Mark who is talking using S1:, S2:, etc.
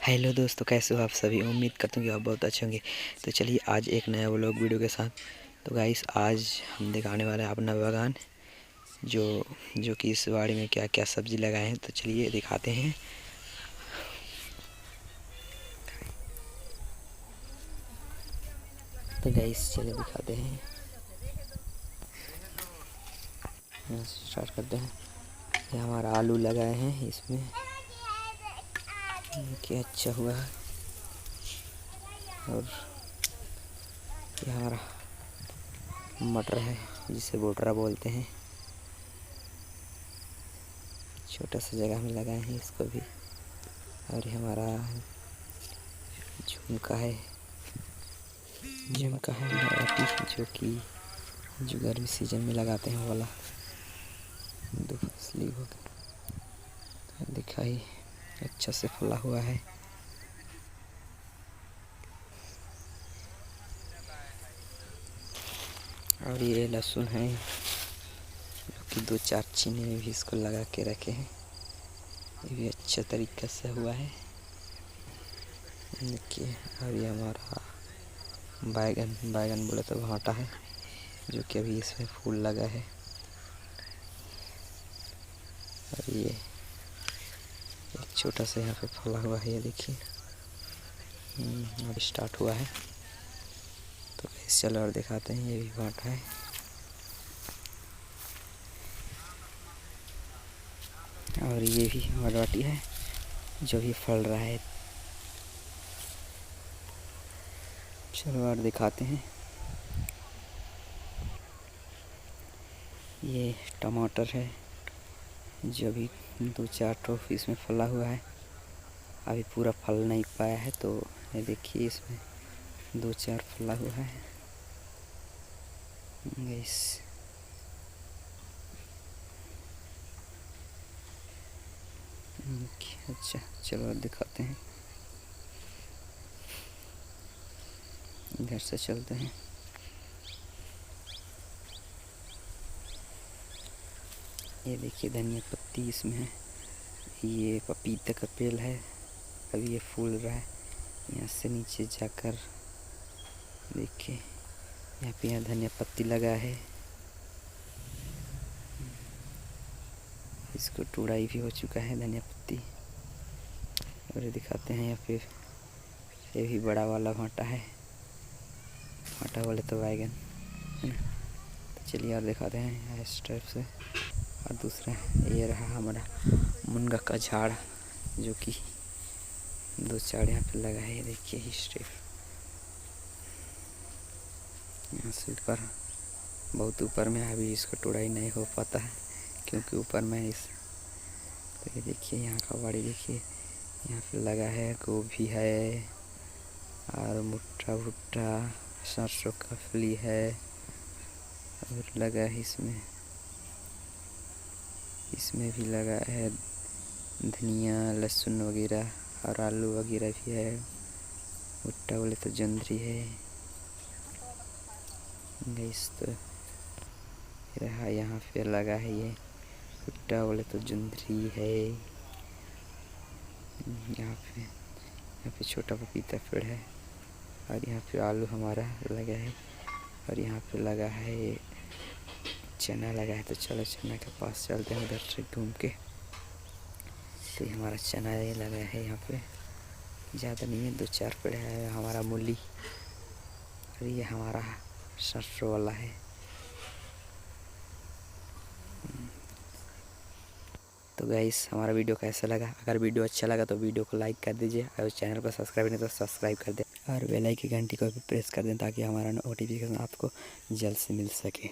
S1: Hello दोस्तों, कैसे हो आप सभी। उम्मीद करता हूँ कि आप बहुत अच्छे होंगे। तो चलिए आज एक नया व्लॉग वीडियो के साथ। तो गाइस आज हम दिखाने वाले हैं अपना बागान, जो कि इस बाड़ी में क्या क्या सब्जी लगाए हैं। तो चलिए दिखाते हैं। तो गाइस चलिए दिखाते हैं, यहाँ से स्टार्ट करते हैं। ये हमारा आलू लगाए हैं, इसमें क्या अच्छा हुआ है। और ये हमारा मटर है, जिसे बोटरा बोलते हैं। छोटा सा जगह में लगाए हैं इसको भी। और ये हमारा झुमका है जो कि गर्मी सीजन में लगाते हैं वाला। दो फसली हो गया, दिखाई अच्छा से फला हुआ है। और ये लहसुन है, जो कि 2-4 चीनी में भी इसको लगा के रखे हैं। ये भी अच्छा तरीक़े से हुआ है, देखिए। और ये हमारा बैगन बोले तो भाटा है, जो कि अभी इसमें फूल लगा है। और ये एक छोटा सा यहाँ पे फला हुआ है, ये देखिए अब स्टार्ट हुआ है। तो इस चलो और दिखाते हैं। ये भी भाटा है। और ये भी मरवाटी है, जो भी फल रहा है। चलो और दिखाते हैं। ये टमाटर है, जो भी 2-4 ठोप इसमें फला हुआ है। अभी पूरा फल नहीं पाया है, तो ये देखिए इसमें 2-4 फला हुआ है गाइस। अच्छा चलो और दिखाते हैं। इधर से चलते हैं। ये देखिए धनिया पत्ती इसमें है। ये पपीता का पेड़ है, अभी ये फूल रहा है। यहाँ से नीचे जाकर देखिए, यहाँ धनिया पत्ती लगा है। इसको टुड़ाई भी हो चुका है धनिया पत्ती। और ये दिखाते हैं, या फिर ये भी बड़ा वाला भाटा है। भाटा बोले तो बैगन है ना। तो चलिए और दिखाते हैं इस टाइप से। और दूसरा ये रहा हमारा मुनगा का झाड़, जो कि 2-4 यहाँ पे लगा है। ये देखिए इस टाइप, यहाँ से ऊपर, बहुत ऊपर में अभी इसको टुड़ाई नहीं हो पाता है, क्योंकि ऊपर में इस। तो ये देखिए यहाँ का बाड़ी देखिए, यहाँ पे लगा है गोभी है, और भुट्टा सरसों का फली है। और लगा है इसमें भी लगा है धनिया लहसुन वगैरह, और आलू वगैरह भी है। भुट्टा बोले तो जंदरी है गाइस। तो रहा यहाँ पे लगा है, ये भुट्टा बोले तो जंदरी है। यहाँ पे छोटा पपीता पेड़ है। और यहाँ पे आलू हमारा लगा है। और यहाँ पे लगा है चना लगा है। तो चलो चना के पास चलते हैं, उधर से घूम के। तो हमारा चना ये लगा है, यहाँ पे ज़्यादा नहीं है, 2-4 पेड़ है। हमारा मूली, और ये हमारा सरसों वाला है। तो गाइस हमारा वीडियो कैसा लगा? अगर वीडियो अच्छा लगा तो वीडियो को लाइक कर दीजिए, और चैनल को सब्सक्राइब नहीं तो सब्सक्राइब कर दें, और बेल आइकन की घंटी को भी प्रेस कर दें, ताकि हमारा नोटिफिकेशन आपको जल्द से मिल सके।